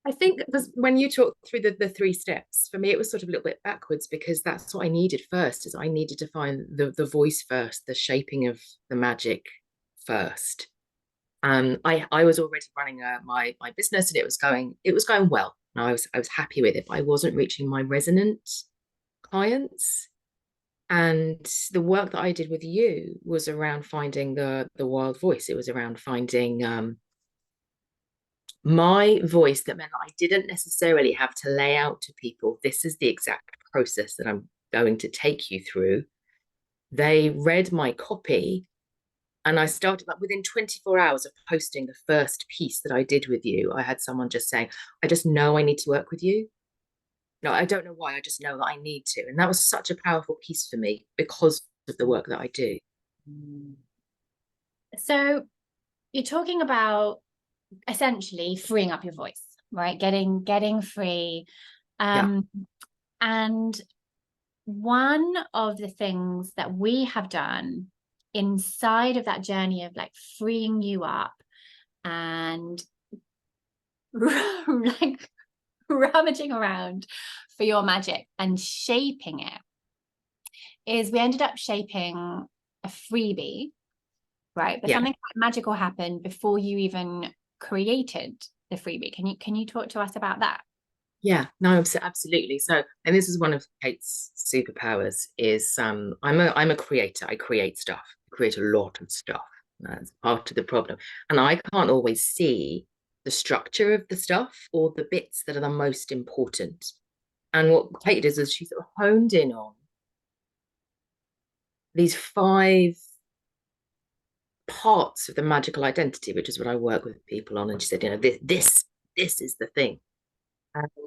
I think because when you talk through the three steps, for me it was sort of a little bit backwards because that's what I needed first, is I needed to find the voice first, the shaping of the magic first. I was already running my business and it was going well. And I was happy with it, but I wasn't reaching my resonant clients. And the work that I did with you was around finding the wild voice. It was around finding my voice that meant that I didn't necessarily have to lay out to people, this is the exact process that I'm going to take you through. They read my copy, and I started like within 24 hours of posting the first piece that I did with you. I had someone just saying, I just know I need to work with you. No, I don't know why. I just know that I need to. And that was such a powerful piece for me because of the work that I do. So you're talking about essentially freeing up your voice, right? Getting free. Yeah. Um, and one of the things that we have done inside of that journey of like freeing you up and like rummaging around for your magic and shaping it is we ended up shaping a freebie, right? But Yeah. something magical happened before you even created the freebie. Can you talk to us about that? Yeah, no, absolutely. So, and this is one of Kate's superpowers is I'm a creator. I create stuff. I create a lot of stuff. That's part of the problem. And I can't always see the structure of the stuff or the bits that are the most important. And what Kate does is she's sort of honed in on these five parts of the magical identity, which is what I work with people on. And she said, this is the thing.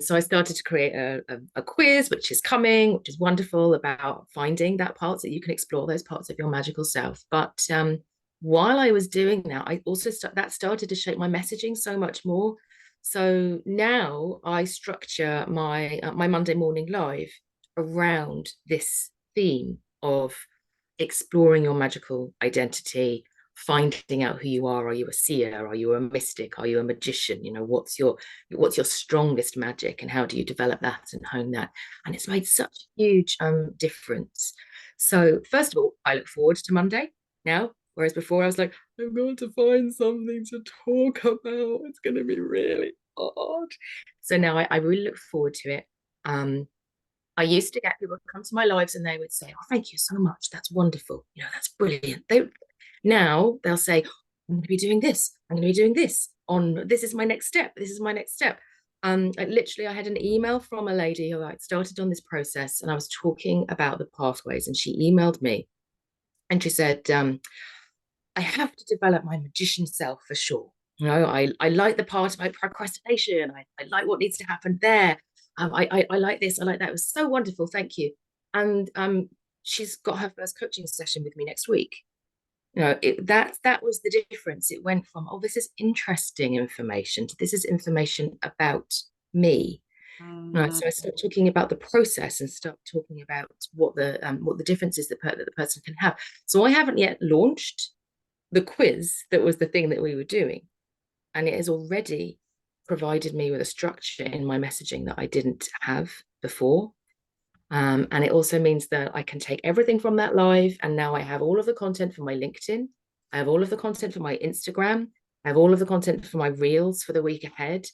So I started to create a quiz, which is coming, which is wonderful, about finding that part so you can explore those parts of your magical self. But while I was doing that, I also started to shape my messaging so much more. So now I structure my Monday morning live around this theme of exploring your magical identity, finding out who you are. Are you a seer? Are you a mystic? Are you a magician? What's your strongest magic, and how do you develop that and hone that? And it's made such a huge difference. So first of all, I look forward to Monday now, whereas before I was like, I'm going to find something to talk about. It's going to be really hard. So now I really look forward to it. I used to get people to come to my lives and they would say, oh, thank you so much. That's wonderful. That's brilliant. Now they'll say, I'm going to be doing this. I'm going to be doing this. This is my next step. This is my next step. Literally, I had an email from a lady who I started on this process, and I was talking about the pathways, and she emailed me, and she said, I have to develop my magician self for sure. I like the part about procrastination. I like what needs to happen there. I like this. I like that. It was so wonderful. Thank you. And she's got her first coaching session with me next week. That was the difference. It went from, oh, this is interesting information to this is information about me. Right, Mm. so I start talking about the process and start talking about what the differences that the person can have. So I haven't yet launched the quiz that was the thing that we were doing, and it has already provided me with a structure in my messaging that I didn't have before. And it also means that I can take everything from that live, and now I have all of the content for my LinkedIn. I have all of the content for my Instagram. I have all of the content for my reels for the week ahead.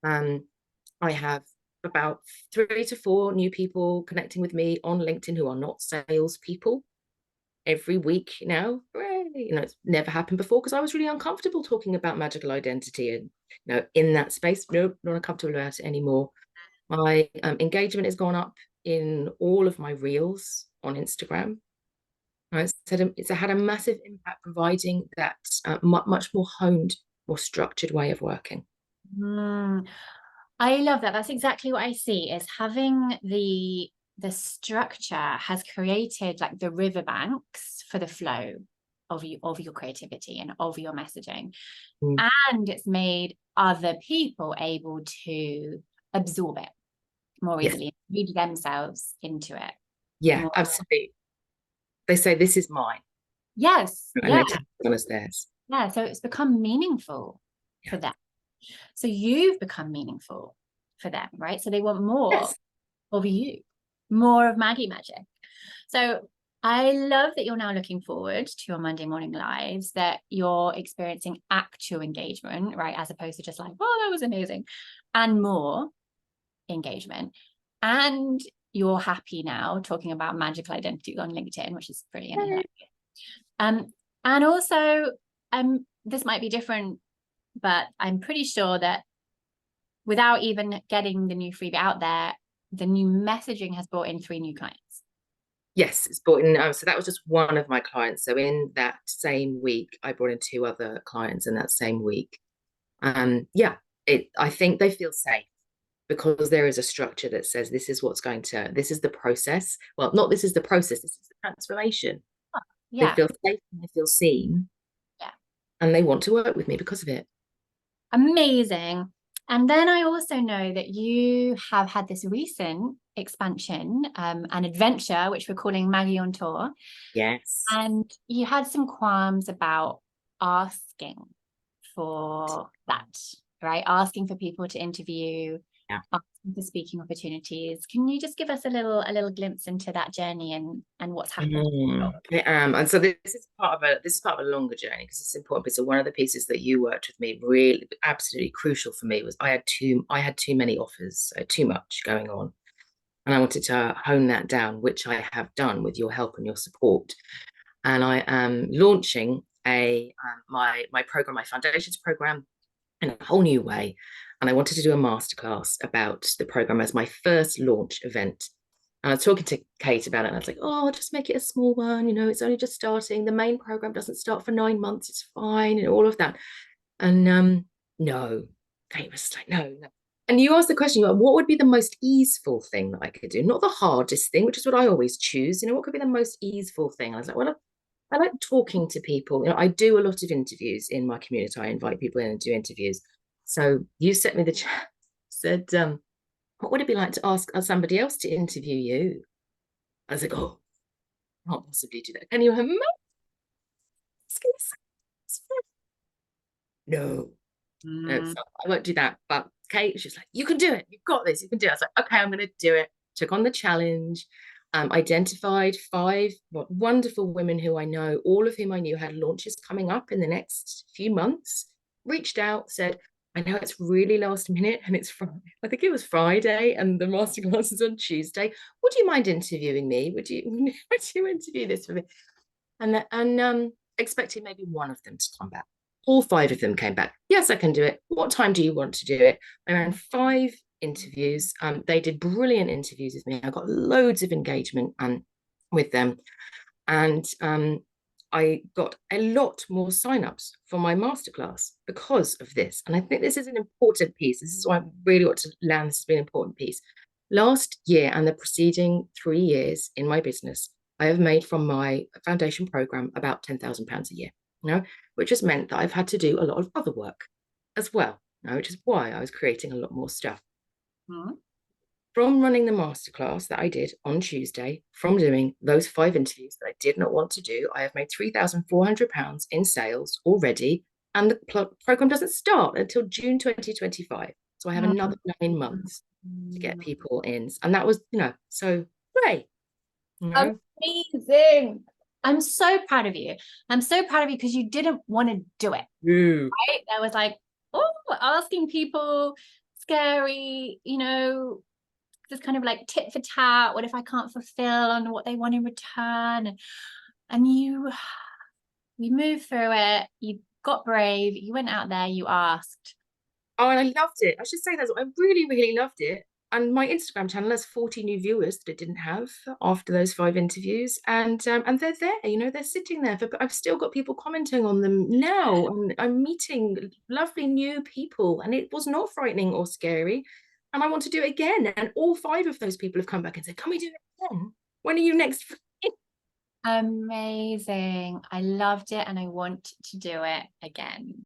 I have about 3 to 4 new people connecting with me on LinkedIn who are not salespeople every week now. It's never happened before because I was really uncomfortable talking about magical identity, and in that space, nope, not uncomfortable about it anymore. My engagement has gone up in all of my reels on Instagram. Right? It's had a massive impact, providing that much more honed, more structured way of working. Mm. I love that. That's exactly what I see, is having the structure has created like the riverbanks for the flow of your creativity and of your messaging. Mm. And it's made other people able to absorb it more Yes, easily, read themselves into it yeah, more. absolutely. They say this is mine, Yes, and yeah, they take it on as theirs. yeah. So it's become meaningful Yeah, for them. So you've become meaningful for them, right? So they want more Yes. of you, more of Maggie Magic. So I love that you're now looking forward to your Monday morning lives, that you're experiencing actual engagement, right? As opposed to just like, oh, that was amazing, and more engagement. And you're happy now talking about magical identity on LinkedIn, which is brilliant. I like it. And also, this might be different, but I'm pretty sure that without even getting the new freebie out there, the new messaging has brought in 3 new clients. Yes, it's brought in. So that was just one of my clients. So in that same week, I brought in 2 other clients in that same week. Yeah, I think they feel safe because there is a structure that says this is the process. Well, not this is the process, this is the transformation. They Yeah. feel safe and they feel seen, Yeah. and they want to work with me because of it. Amazing. And then I also know that you have had this recent expansion and adventure, which we're calling Maggie on Tour. Yes. And you had some qualms about asking for that, right? Asking for people to interview, Yeah. asking for speaking opportunities. Can you just give us a little glimpse into that journey and what's happened? And so this is part of a longer journey because it's important. Because one of the pieces that you worked with me really absolutely crucial for me was I had too many offers, so too much going on, and I wanted to hone that down, which I have done with your help and your support. And I am launching my program, my foundations program, in a whole new way. And I wanted to do a masterclass about the program as my first launch event. And I was talking to Kate about it, and I was like, "Oh, I'll just make it a small one. It's only just starting. The main program doesn't start for 9 months. It's fine, and all of that." And no, Kate was like, "No, no." And you asked the question, what would be the most easeful thing that I could do? Not the hardest thing, which is what I always choose. What could be the most easeful thing? I was like, well, I like talking to people. I do a lot of interviews in my community. I invite people in and do interviews. So you sent me the chat, said, what would it be like to ask somebody else to interview you? I was like, oh, I can't possibly do that. Can you imagine? No, no, Mm. so I won't do that. But Kate, she's like, you can do it. You've got this. You can do it. I was like, okay, I'm going to do it. Took on the challenge, identified 5 wonderful women who I know, all of whom I knew had launches coming up in the next few months, reached out, said, I know it's really last minute and it's Friday. I think it was Friday and the masterclass is on Tuesday. Would you mind interviewing me? Would you interview this for me? And expecting maybe one of them to come back. All 5 of them came back. Yes, I can do it. What time do you want to do it? I ran 5 interviews. They did brilliant interviews with me. I got loads of engagement with them. And I got a lot more signups for my masterclass because of this. And I think this is an important piece. This is why I really want to land this as being an important piece. Last year and the preceding 3 years in my business, I have made from my foundation program about £10,000 a year, which has meant that I've had to do a lot of other work as well, which is why I was creating a lot more stuff. Mm. From running the masterclass that I did on Tuesday, from doing those 5 interviews that I did not want to do, I have made £3,400 in sales already. And the program doesn't start until June 2025. So I have another 9 months to get people in. And that was, so great. Amazing. I'm so proud of you. I'm so proud of you because you didn't want to do it. Ooh. Right? There was like, oh, asking people, scary, just kind of like tit for tat. What if I can't fulfill on what they want in return? And you moved through it. You got brave. You went out there. You asked. Oh, and I loved it. I should say that I really, really loved it. And my Instagram channel has 40 new viewers that it didn't have after those 5 interviews, and they're there. They're sitting there. But I've still got people commenting on them now, and I'm meeting lovely new people, and it was not frightening or scary. And I want to do it again. And all 5 of those people have come back and said, "Can we do it again? When are you next?" Amazing. I loved it and I want to do it again.